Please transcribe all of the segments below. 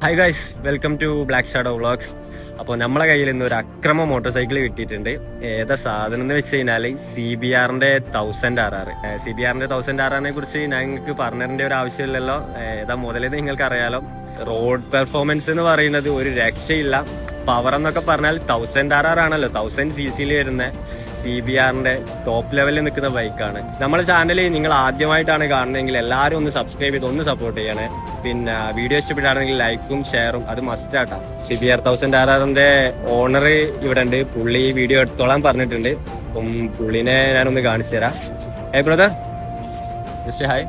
Hi guys, welcome to black shadow vlogs. അപ്പോൾ നമ്മളെ കയ്യിൽ ഇന്ന് ഒരു അക്രമ മോട്ടോർ സൈക്കിൾ കിട്ടിയിട്ടുണ്ട്. ഏതാ സാധനം എന്ന് വെച്ച് കഴിഞ്ഞാൽ CBR-ന്റെ 1000RR. CBR-ന്റെ 1000RR-നെ കുറിച്ച് ഞങ്ങൾക്ക് പറഞ്ഞതിൻ്റെ ഒരു ആവശ്യമില്ലല്ലോ. ഏതാ മുതലേത് നിങ്ങൾക്ക് അറിയാലോ. റോഡ് പെർഫോമൻസ് എന്ന് പറയുന്നത് ഒരു രക്ഷയില്ല. പവർ എന്നൊക്കെ പറഞ്ഞാൽ 1000RR ആണല്ലോ, 1000cc വരുന്ന CBR-ന്റെ ടോപ്പ് ലെവലിൽ നിൽക്കുന്ന ബൈക്കാണ്. നമ്മുടെ ചാനൽ നിങ്ങൾ ആദ്യമായിട്ടാണ് കാണുന്നതെങ്കിൽ എല്ലാവരും ഒന്ന് സബ്സ്ക്രൈബ് ചെയ്ത് ഒന്ന് സപ്പോർട്ട് ചെയ്യണേ. പിന്നെ വീഡിയോ ഇഷ്ടപ്പെടുകയാണെങ്കിൽ ലൈക്കും ഷെയറും അത് മസ്റ്റ് ആട്ടാം. CBR 1000RR-ന്റെ ഓണർ ഇവിടെ ഉണ്ട്. പുള്ളി വീഡിയോ എടുത്തോളാൻ പറഞ്ഞിട്ടുണ്ട്. അപ്പം പുള്ളിനെ ഞാനൊന്ന് കാണിച്ചു തരാം. Hi brother, just hi.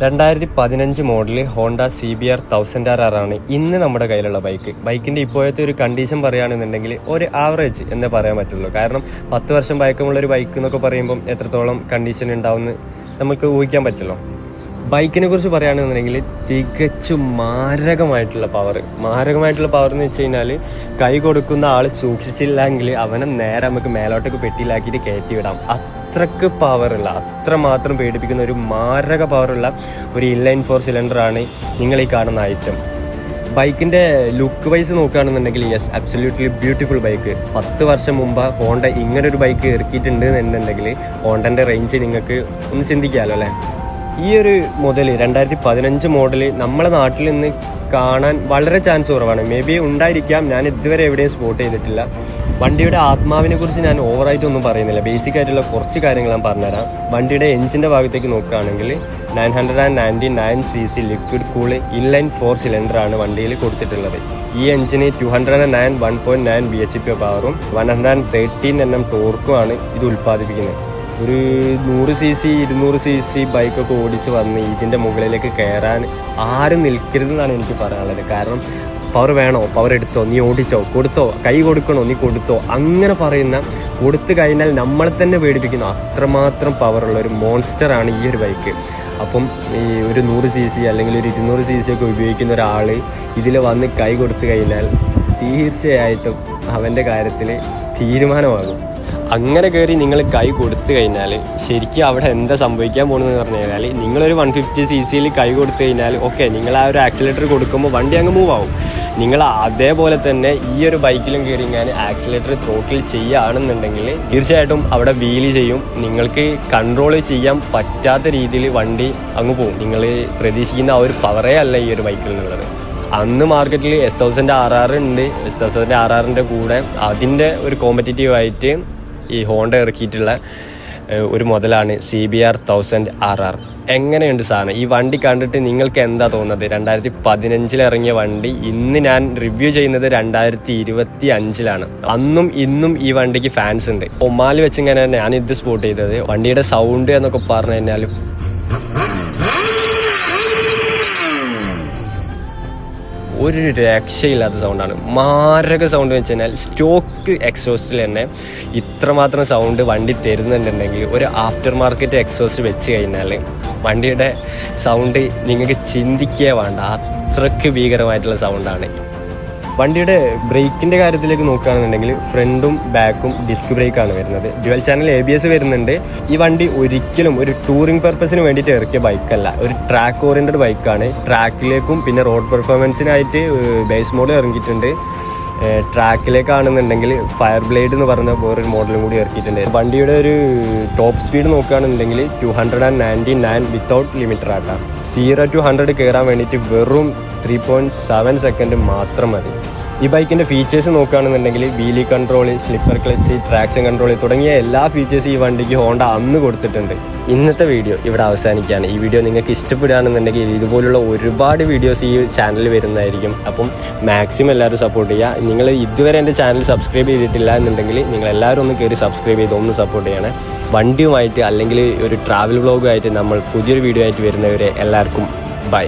2015 model Honda CBR 1000RR ആണ് ഇന്ന് നമ്മുടെ കയ്യിലുള്ള ബൈക്ക്. ബൈക്കിൻ്റെ ഇപ്പോഴത്തെ ഒരു കണ്ടീഷൻ പറയുകയാണെന്നുണ്ടെങ്കിൽ ഒരു ആവറേജ് എന്നേ പറയാൻ പറ്റുള്ളൂ. കാരണം 10 വർഷം പഴക്കമുള്ളൊരു ബൈക്ക് എന്നൊക്കെ പറയുമ്പം എത്രത്തോളം കണ്ടീഷൻ ഉണ്ടാവുമെന്ന് നമുക്ക് ഊഹിക്കാൻ പറ്റുമല്ലോ. ബൈക്കിനെ കുറിച്ച് പറയുകയാണെന്നുണ്ടെങ്കിൽ തികച്ചും മാരകമായിട്ടുള്ള പവർ എന്ന് വെച്ച് കഴിഞ്ഞാൽ കൈ കൊടുക്കുന്ന ആൾ സൂക്ഷിച്ചില്ലെങ്കിൽ അവനെ നേരെ നമുക്ക് മേലോട്ടേക്ക് പെട്ടിയിലാക്കിയിട്ട് കയറ്റി വിടാം. അത്രക്ക് പവറുള്ള, അത്രമാത്രം പേടിപ്പിക്കുന്ന ഒരു മാരക പവറുള്ള ഒരു ഇൻലൈൻ 4 സിലിണ്ടറാണ് നിങ്ങൾ ഈ കാണുന്ന ഐറ്റം. ബൈക്കിൻ്റെ ലുക്ക് വൈസ് നോക്കുകയാണെന്നുണ്ടെങ്കിൽ യെസ്, അബ്സല്യൂട്ട്ലി ബ്യൂട്ടിഫുൾ ബൈക്ക്. 10 വർഷം മുമ്പ് ഹോണ്ട ഇങ്ങനൊരു ബൈക്ക് ഇറക്കിയിട്ടുണ്ട് എന്നുണ്ടെങ്കിൽ ഹോണ്ടൻ്റെ റേഞ്ച് നിങ്ങൾക്ക് ഒന്ന് ചിന്തിക്കാമല്ലോ അല്ലേ. ഈ ഒരു മോഡൽ 2015 മോഡൽ നമ്മളെ നാട്ടിൽ നിന്ന് കാണാൻ വളരെ ചാൻസ് കുറവാണ്. മേ ബി ഉണ്ടായിരിക്കാം, ഞാൻ ഇതുവരെ എവിടെയും സ്പോട്ട് ചെയ്തിട്ടില്ല. വണ്ടിയുടെ ആത്മാവിനെ കുറിച്ച് ഞാൻ ഓവറായിട്ടൊന്നും പറയുന്നില്ല, ബേസിക് ആയിട്ടുള്ള കുറച്ച് കാര്യങ്ങൾ ഞാൻ പറഞ്ഞുതരാം. വണ്ടിയുടെ എഞ്ചിൻ്റെ ഭാഗത്തേക്ക് നോക്കുകയാണെങ്കിൽ 999cc ലിക്വിഡ് കൂൾ ഇൻലൈൻ 4 സിലിണ്ടറാണ് വണ്ടിയിൽ കൊടുത്തിട്ടുള്ളത്. ഈ എഞ്ചിന് 209 1.9 bhp പവറും 113 Nm ടോർക്കുമാണ് ഇത് ഉൽപ്പാദിപ്പിക്കുന്നത്. ഒരു 100cc 200cc ബൈക്കൊക്കെ ഓടിച്ച് വന്ന് ഇതിൻ്റെ മുകളിലേക്ക് കയറാൻ ആരും നിൽക്കരുതെന്നാണ് എനിക്ക് പറയാനുള്ളത്. കാരണം പവർ വേണോ, പവർ എടുത്തോ, നീ ഓടിച്ചോ, കൊടുത്തോ, കൈ കൊടുക്കണോ, നീ കൊടുത്തോ, അങ്ങനെ പറയുന്ന, കൊടുത്തു കഴിഞ്ഞാൽ നമ്മളെ തന്നെ പേടിപ്പിക്കുന്നു. അത്രമാത്രം പവറുള്ള ഒരു മോൺസ്റ്ററാണ് ഈ ഒരു ബൈക്ക്. അപ്പം ഈ ഒരു 100cc അല്ലെങ്കിൽ ഒരു 200cc ഒക്കെ ഉപയോഗിക്കുന്ന ഒരാൾ ഇതിൽ വന്ന് കൈ കൊടുത്തു കഴിഞ്ഞാൽ തീർച്ചയായിട്ടും അവൻ്റെ കാര്യത്തിൽ തീരുമാനമാകും. അങ്ങനെ കയറി നിങ്ങൾ കൈ കൊടുത്തു കഴിഞ്ഞാൽ ശരിക്കും അവിടെ എന്താ സംഭവിക്കാൻ പോകുന്നതെന്ന് പറഞ്ഞു കഴിഞ്ഞാൽ, നിങ്ങളൊരു 150cc കൈ കൊടുത്തു കഴിഞ്ഞാൽ ഓക്കെ, നിങ്ങൾ ആ ഒരു ആക്സിലേറ്റർ കൊടുക്കുമ്പോൾ വണ്ടി അങ്ങ് മൂവ് ആവും. നിങ്ങൾ അതേപോലെ തന്നെ ഈ ഒരു ബൈക്കിലും കയറി ഞാൻ ആക്സിലേറ്റർ ത്രോട്ടിൽ ചെയ്യുകയാണെന്നുണ്ടെങ്കിൽ തീർച്ചയായിട്ടും അവിടെ വീല് ചെയ്യും. നിങ്ങൾക്ക് കൺട്രോൾ ചെയ്യാൻ പറ്റാത്ത രീതിയിൽ വണ്ടി അങ്ങ് പോകും. നിങ്ങൾ പ്രതീക്ഷിക്കുന്ന ആ ഒരു പവറേ അല്ല ഈ ഒരു ബൈക്കിൽ നിന്നുള്ളത്. അന്ന് മാർക്കറ്റിൽ S1000RR ഉണ്ട്. S1000RRൻ്റെ കൂടെ അതിൻ്റെ ഒരു കോമ്പറ്റീറ്റീവായിട്ട് ഈ ഹോണ്ട ഇറക്കിയിട്ടുള്ള ഒരു മോഡലാണ് CBR 1000RR. എങ്ങനെയുണ്ട് സാധനം? ഈ വണ്ടി കണ്ടിട്ട് നിങ്ങൾക്ക് എന്താ തോന്നുന്നത്? 2015 ഇറങ്ങിയ വണ്ടി ഇന്ന് ഞാൻ റിവ്യൂ ചെയ്യുന്നത് 2025 അന്നും ഇന്നും ഈ വണ്ടിക്ക് ഫാൻസ് ഉണ്ട്. ഒമാലി വെച്ചിങ്ങനെ ഞാനിത് സ്പോട്ട് ചെയ്തത്. വണ്ടിയുടെ സൗണ്ട് എന്നൊക്കെ പറഞ്ഞു കഴിഞ്ഞാൽ ഒരു രക്ഷയില്ലാത്ത സൗണ്ടാണ്, മാരക സൗണ്ട് വെച്ച് കഴിഞ്ഞാൽ. സ്റ്റോക്ക് എക്സോസ്റ്റിൽ തന്നെ ഇത്രമാത്രം സൗണ്ട് വണ്ടി തരുന്നുണ്ടെങ്കിൽ ഒരു ആഫ്റ്റർ മാർക്കറ്റ് എക്സോസ്റ്റ് വെച്ച് കഴിഞ്ഞാൽ വണ്ടിയുടെ സൗണ്ട് നിങ്ങൾക്ക് ചിന്തിക്കേ വേണ്ട, അത്രയ്ക്ക് ഭീകരമായിട്ടുള്ള സൗണ്ടാണ്. വണ്ടിയുടെ ബ്രേക്കിൻ്റെ കാര്യത്തിലേക്ക് നോക്കുകയാണെന്നുണ്ടെങ്കിൽ ഫ്രണ്ടും ബാക്കും ഡിസ്ക് ബ്രേക്കാണ് വരുന്നത്. ഡ്യുവൽ ചാനൽ ABS വരുന്നുണ്ട്. ഈ വണ്ടി ഒരിക്കലും ഒരു ടൂറിംഗ് പർപ്പസിന് വേണ്ടിയിട്ട് ഇറക്കിയ ബൈക്കല്ല, ഒരു ട്രാക്ക് ഓറിയൻറ്റഡ് ബൈക്കാണ്. ട്രാക്കിലേക്കും പിന്നെ റോഡ് പെർഫോമൻസിനായിട്ട് ബേസ് മോഡൽ ഇറങ്ങിയിട്ടുണ്ട്. ട്രാക്കിലേക്കാണെന്നുണ്ടെങ്കിൽ ഫയർ ബ്ലേഡ് എന്ന് പറഞ്ഞ വേറൊരു മോഡലും കൂടി ഇറക്കിയിട്ടുണ്ട്. വണ്ടിയുടെ ഒരു ടോപ്പ് സ്പീഡ് നോക്കുകയാണെന്നുണ്ടെങ്കിൽ 299 വിത്തൗട്ട് ലിമിറ്റർ ആട്ടാം. 0 to 100 കയറാൻ വേണ്ടിയിട്ട് വെറും 3.7 സെക്കൻഡ് മാത്രം മതി. ഈ ബൈക്കിൻ്റെ ഫീച്ചേഴ്സ് നോക്കുകയാണെന്നുണ്ടെങ്കിൽ wheelie control, slipper clutch, traction control തുടങ്ങിയ എല്ലാ ഫീച്ചേഴ്സും ഈ വണ്ടിക്ക് ഹോണ്ട അന്ന് കൊടുത്തിട്ടുണ്ട്. ഇന്നത്തെ വീഡിയോ ഇവിടെ അവസാനിക്കുകയാണ്. ഈ വീഡിയോ നിങ്ങൾക്ക് ഇഷ്ടപ്പെടുകയാണെന്നുണ്ടെങ്കിൽ ഇതുപോലുള്ള ഒരുപാട് വീഡിയോസ് ഈ ചാനലിൽ വരുന്നതായിരിക്കും. അപ്പം മാക്സിമം എല്ലാവരും സപ്പോർട്ട് ചെയ്യുക. നിങ്ങൾ ഇതുവരെ എൻ്റെ ചാനൽ സബ്സ്ക്രൈബ് ചെയ്തിട്ടില്ല എന്നുണ്ടെങ്കിൽ നിങ്ങൾ എല്ലാവരും ഒന്ന് കയറി സബ്സ്ക്രൈബ് ചെയ്ത് ഒന്ന് സപ്പോർട്ട് ചെയ്യണേ. വണ്ടിയുമായിട്ട് അല്ലെങ്കിൽ ഒരു ട്രാവൽ വ്ളോഗുമായിട്ട് നമ്മൾ പുതിയൊരു വീഡിയോ ആയിട്ട് വരുന്നവരെ എല്ലാവർക്കും ബൈ.